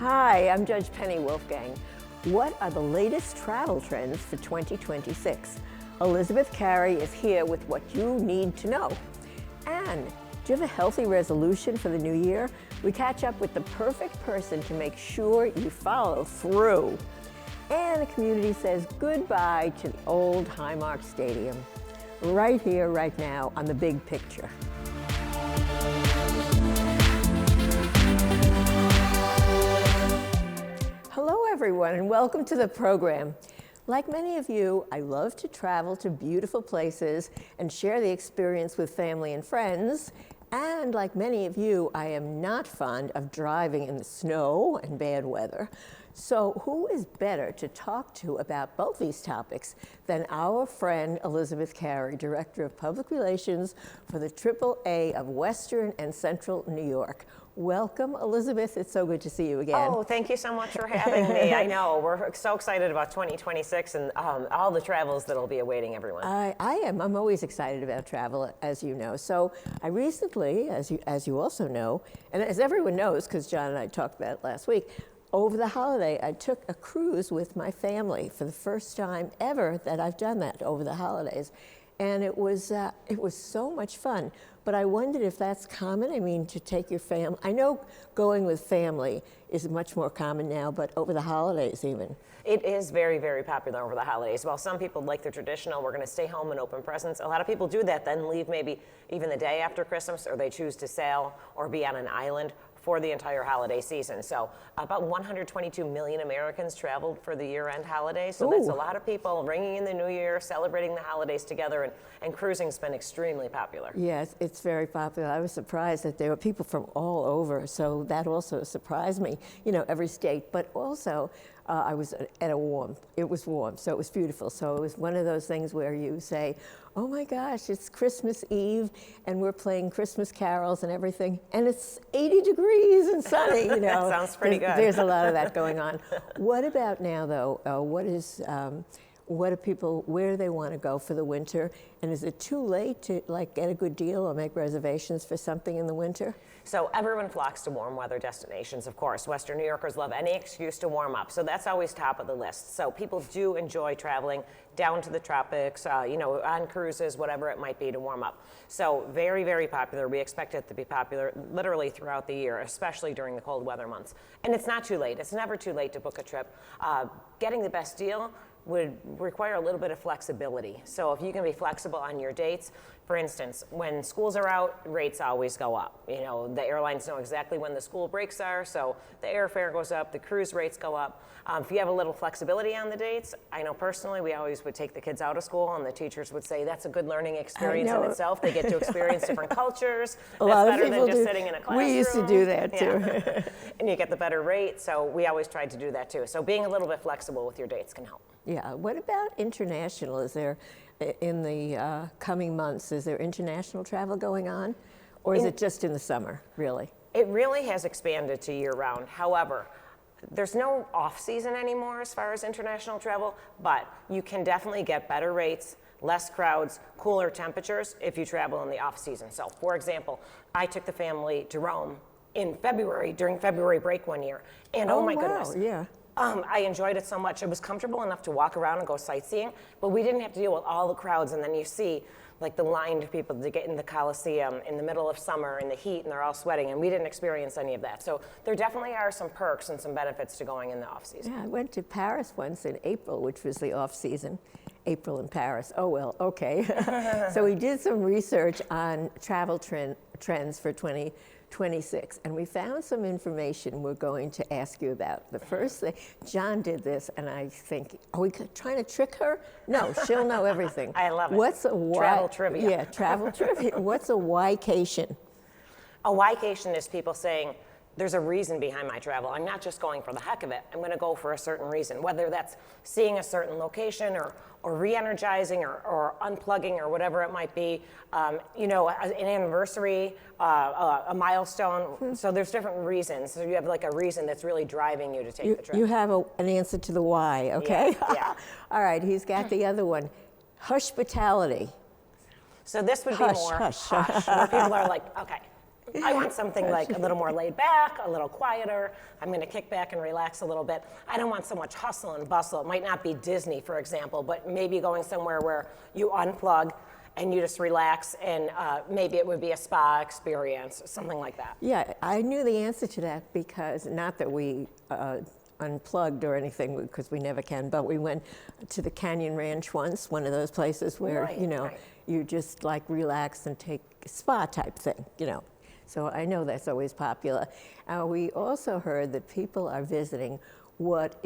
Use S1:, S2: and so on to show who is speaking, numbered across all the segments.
S1: Hi, I'm Judge Penny Wolfgang. What are the latest travel trends for 2026? Elizabeth Carey is here with what you need to know. And do you have a healthy resolution for the new year? We catch up with the perfect person to make sure you follow through. And the community says goodbye to the old Highmark Stadium. Right here, right now, on The Big Picture. Hello, everyone, and welcome to the program. Like many of you, I love to travel to beautiful places and share the experience with family and friends. And like many of you, I am not fond of driving in the snow and bad weather. So who is better to talk to about both these topics than our friend Elizabeth Carey, Director of Public Relations for the AAA of Western and Central New York. Welcome, Elizabeth. It's so good to see you again.
S2: Oh, thank you so much for having me. I know, we're so excited about 2026 and all the travels that'll be awaiting everyone.
S1: I am. I'm always excited about travel, as you know. So I recently, as you also know, and as everyone knows, because John and I talked about it last week, over the holiday, I took a cruise with my family for the first time ever that I've done that over the holidays. And it was so much fun. But I wondered if that's common. I mean, to take your family. I know going with family is much more common now, but over the holidays even.
S2: It is very, very popular over the holidays. While some people like the traditional, we're going to stay home and open presents, a lot of people do that, then leave maybe even the day after Christmas, or they choose to sail or be on an island for the entire holiday season. So about 122 million Americans traveled for the year-end holidays. So that's a lot of people ringing in the new year, celebrating the holidays together, and cruising's been extremely popular.
S1: Yes, it's very popular. I was surprised that there were people from all over, so that also surprised me, you know, every state. But also, I was at it was warm, so it was beautiful. So it was one of those things where you say, oh my gosh, it's Christmas Eve, and we're playing Christmas carols and everything, and it's 80 degrees and sunny, you know.
S2: Sounds pretty good.
S1: There's a lot of that going on. What about now, though? What do people, where do they want to go for the winter? And is it too late to get a good deal or make reservations for something in the winter?
S2: So everyone flocks to warm weather destinations, of course. Western New Yorkers love any excuse to warm up, so that's always top of the list. So people do enjoy traveling down to the tropics, you know, on cruises, whatever it might be, to warm up. So very, very popular. We expect it to be popular literally throughout the year, especially during the cold weather months. And it's not too late. It's never too late to book a trip. Getting the best deal would require a little bit of flexibility. So if you can be flexible on your dates, for instance, when schools are out, rates always go up. You know, the airlines know exactly when the school breaks are, so the airfare goes up, the cruise rates go up. If you have a little flexibility on the dates, I know personally we always would take the kids out of school and the teachers would say that's a good learning experience in itself. They get to experience different cultures.
S1: A lot
S2: that's
S1: of
S2: better
S1: people
S2: than just
S1: do.
S2: sitting in a classroom.
S1: We used to do that too.
S2: Yeah. And you get the better rate, so we always tried to do that too. So being a little bit flexible with your dates can help.
S1: Yeah, what about international? Is there, in the coming months, is there international travel going on? Or is it just in the summer, really?
S2: It really has expanded to year-round. However, there's no off-season anymore as far as international travel, but you can definitely get better rates, less crowds, cooler temperatures if you travel in the off-season. So, for example, I took the family to Rome in February, during February break one year, and oh my goodness.
S1: Yeah.
S2: I enjoyed it so much. It was comfortable enough to walk around and go sightseeing, but we didn't have to deal with all the crowds. And then you see like the lined people to get in the Colosseum in the middle of summer in the heat, and they're all sweating, and we didn't experience any of that. So there definitely are some perks and some benefits to going in the off season.
S1: Yeah, I went to Paris once in April, which was the off season. April in Paris. Oh, well, okay. So we did some research on travel trends for 2026, and we found some information we're going to ask you about. The first thing, John did this, and I think, are we trying to trick her? No, she'll know everything.
S2: I love it.
S1: What's a
S2: travel trivia?
S1: Yeah, travel trivia. What's a whycation?
S2: A whycation is people saying, there's a reason behind my travel. I'm not just going for the heck of it. I'm going to go for a certain reason, whether that's seeing a certain location or re-energizing or unplugging or whatever it might be. You know, an anniversary, a milestone. So there's different reasons. So you have like a reason that's really driving you to take the trip.
S1: You have an answer to the why, okay?
S2: Yeah.
S1: All right, he's got the other one. Hospitality.
S2: So this would be more hush, where people are like, okay, I want something like a little more laid back, a little quieter. I'm going to kick back and relax a little bit. I don't want so much hustle and bustle. It might not be Disney, for example, but maybe going somewhere where you unplug and you just relax, and maybe it would be a spa experience, something like that.
S1: Yeah, I knew the answer to that because, not that we unplugged or anything, because we never can, but we went to the Canyon Ranch once, one of those places where,
S2: Right,
S1: you know,
S2: right.
S1: you just like relax and take a spa type thing, you know. So I know that's always popular. We also heard that people are visiting what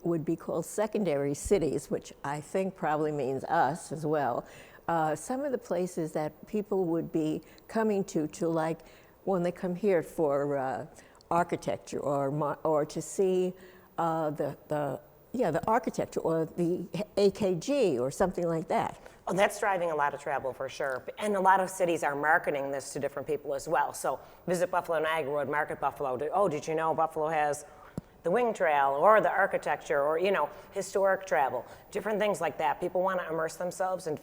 S1: would be called secondary cities, which I think probably means us as well. Some of the places that people would be coming to like when they come here for architecture or to see the architecture or the AKG or something like that.
S2: Oh, that's driving a lot of travel for sure. And a lot of cities are marketing this to different people as well. So visit Buffalo Niagara Road, Market Buffalo. Oh, did you know Buffalo has the wing trail or the architecture or, you know, historic travel, different things like that. People want to immerse themselves in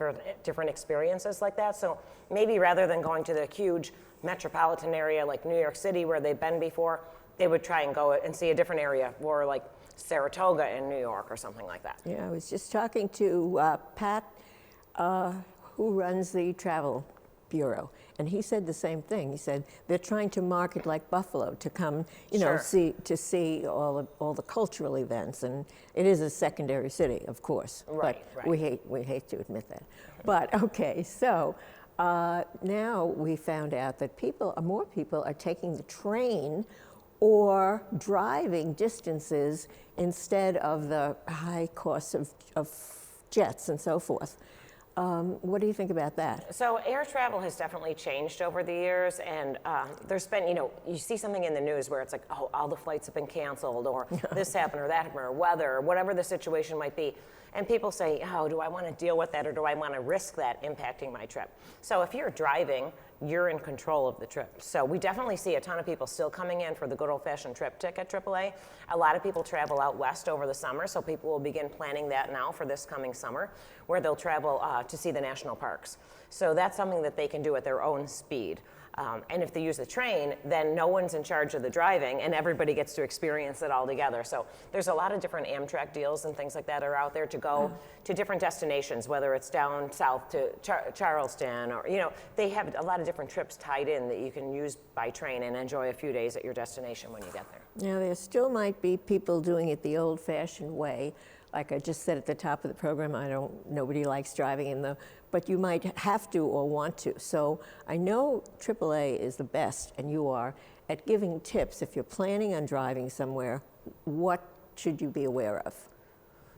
S2: different experiences like that. So maybe rather than going to the huge metropolitan area like New York City where they've been before, they would try and go and see a different area, or like Saratoga in New York or something like that.
S1: Yeah, I was just talking to Pat, who runs the travel bureau, and he said the same thing. He said they're trying to market like Buffalo to come, you know,
S2: Sure.
S1: see all the cultural events, and it is a secondary city, of course.
S2: Right,
S1: but
S2: right.
S1: we hate to admit that. But okay, so now we found out that more people are taking the train or driving distances instead of the high costs of jets and so forth. What do you think about that?
S2: So air travel has definitely changed over the years, and there's been, you know, you see something in the news where it's like, oh, all the flights have been canceled, or this happened or that happened, or weather, or whatever the situation might be. And people say, oh, do I want to deal with that, or do I want to risk that impacting my trip? So if you're driving, you're in control of the trip. So we definitely see a ton of people still coming in for the good old-fashioned trip ticket, AAA. A lot of people travel out west over the summer, so people will begin planning that now for this coming summer, where they'll travel to see the national parks. So that's something that they can do at their own speed. And if they use the train, then no one's in charge of the driving, and everybody gets to experience it all together. So there's a lot of different Amtrak deals and things like that are out there to go to different destinations, whether it's down south to Charleston, or, you know, they have a lot of different trips tied in that you can use by train and enjoy a few days at your destination when you get there.
S1: Now, there still might be people doing it the old-fashioned way. Like I just said at the top of the program, nobody likes driving in but you might have to or want to. So I know AAA is the best, and you are, at giving tips. If you're planning on driving somewhere, what should you be aware of?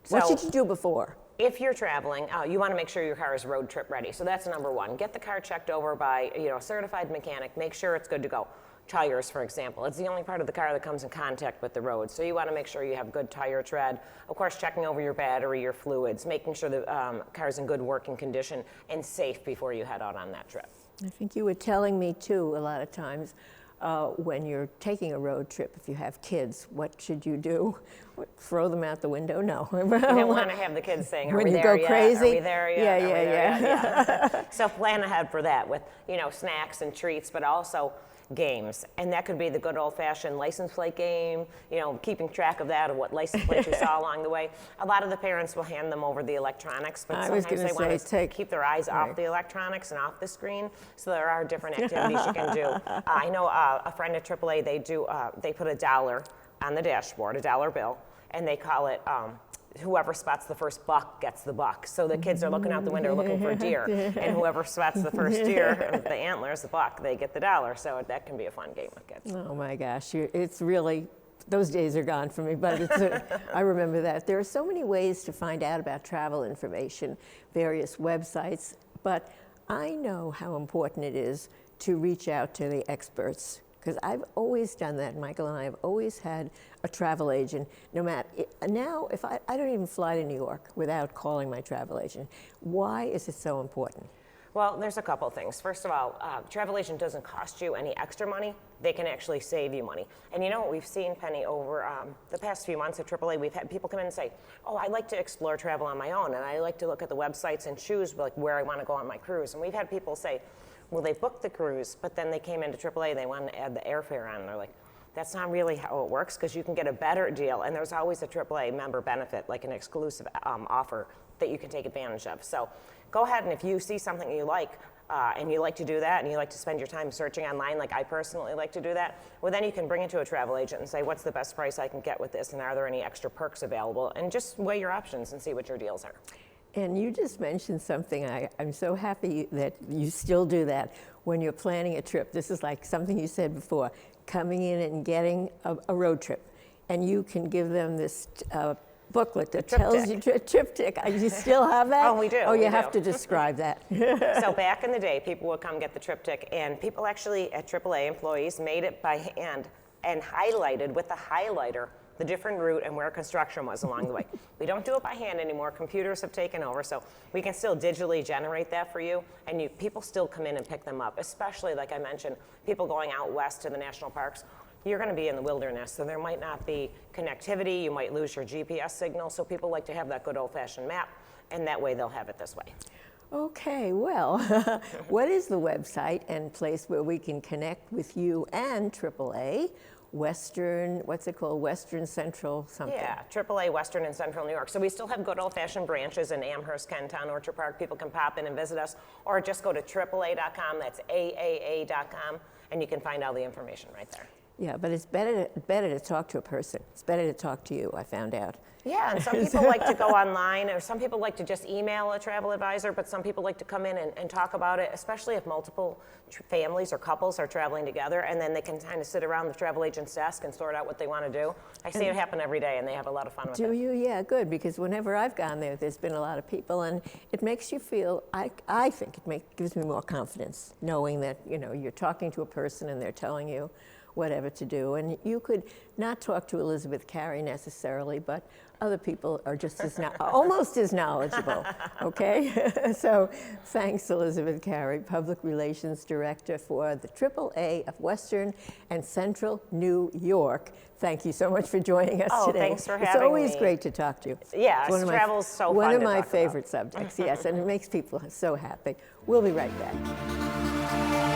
S1: What should you do before?
S2: If you're traveling, you want to make sure your car is road trip ready. So that's number one. Get the car checked over by, you know, a certified mechanic. Make sure it's good to go. Tires, for example. It's the only part of the car that comes in contact with the road. So you want to make sure you have good tire tread. Of course, checking over your battery, your fluids, making sure the car's in good working condition and safe before you head out on that trip.
S1: I think you were telling me, too, a lot of times, when you're taking a road trip, if you have kids, what should you do? Throw them out the window? No.
S2: You don't want to have the kids saying, are
S1: when
S2: we
S1: you
S2: there
S1: go
S2: yet?
S1: crazy?
S2: Are we there yet?
S1: Yeah.
S2: So plan ahead for that with, you know, snacks and treats, but also games. And that could be the good old-fashioned license plate game, you know, keeping track of that, of what license plates you saw along the way. A lot of the parents will hand them over the electronics, but sometimes they want to keep their eyes off the electronics and off the screen. So there are different activities you can do. I know a friend at AAA, they put $1 on the dashboard, $1 bill, and they call it whoever spots the first buck gets the buck. So the kids are looking out the window looking for deer, and whoever spots the first deer, the antlers, the buck, they get the $1. So that can be a fun game with kids.
S1: Oh my gosh, it's really, those days are gone for me, but I remember that. There are so many ways to find out about travel information, various websites, but I know how important it is to reach out to the experts, because I've always done that. Michael and I have always had a travel agent. No matter now, if I don't even fly to New York without calling my travel agent. Why is it so important?
S2: Well, there's a couple things. First of all, travel agent doesn't cost you any extra money. They can actually save you money. And you know what we've seen, Penny, over the past few months at AAA, we've had people come in and say, oh, I like to explore travel on my own, and I like to look at the websites and choose like where I want to go on my cruise. And we've had people say, Well, they booked the cruise, but then they came into AAA, they wanted to add the airfare on, and they're like, that's not really how it works, because you can get a better deal, and there's always a AAA member benefit, like an exclusive offer that you can take advantage of. So go ahead, and if you see something you like, and you like to do that, and you like to spend your time searching online, like I personally like to do that, well, then you can bring it to a travel agent and say, what's the best price I can get with this, and are there any extra perks available, and just weigh your options and see what your deals are.
S1: And you just mentioned something, I'm so happy that you still do that when you're planning a trip. This is like something you said before, coming in and getting a road trip. And you can give them this booklet that tells you a triptych. You still have that?
S2: Oh, we do.
S1: Oh, you have to describe that.
S2: So back in the day, people would come get the triptych, and people actually at AAA, employees, made it by hand and highlighted with a highlighter the different route and where construction was along the way. We don't do it by hand anymore. Computers have taken over, so we can still digitally generate that for you, and people still come in and pick them up, especially, like I mentioned, people going out west to the national parks. You're going to be in the wilderness, so there might not be connectivity. You might lose your GPS signal, so people like to have that good old-fashioned map, and that way they'll have it this way.
S1: Okay, well, what is the website and place where we can connect with you and AAA? Western, what's it called? Western Central something.
S2: Yeah, AAA Western and Central New York. So we still have good old-fashioned branches in Amherst, Kentown, Orchard Park. People can pop in and visit us, or just go to AAA.com. That's AAA.com, and you can find all the information right there.
S1: Yeah, but it's better to talk to a person. It's better to talk to you, I found out.
S2: Yeah, and some people like to go online, or some people like to just email a travel advisor, but some people like to come in and talk about it, especially if multiple families or couples are traveling together, and then they can kind of sit around the travel agent's desk and sort out what they want to do. I see it happen every day, and they have a lot of fun with it.
S1: Do you? Yeah, good, because whenever I've gone there, there's been a lot of people, and it makes you feel, I think it gives me more confidence, knowing that, you're talking to a person and they're telling you whatever to do. And you could not talk to Elizabeth Carey necessarily, but other people are just almost as knowledgeable, okay? So thanks, Elizabeth Carey, Public Relations Director for the AAA of Western and Central New York. Thank you so much for joining us today.
S2: Thanks for having me.
S1: It's always great to talk to you.
S2: Yeah, travel's so fun
S1: One of
S2: to
S1: my
S2: talk
S1: favorite
S2: about.
S1: subjects, yes, and it makes people so happy. We'll be right back.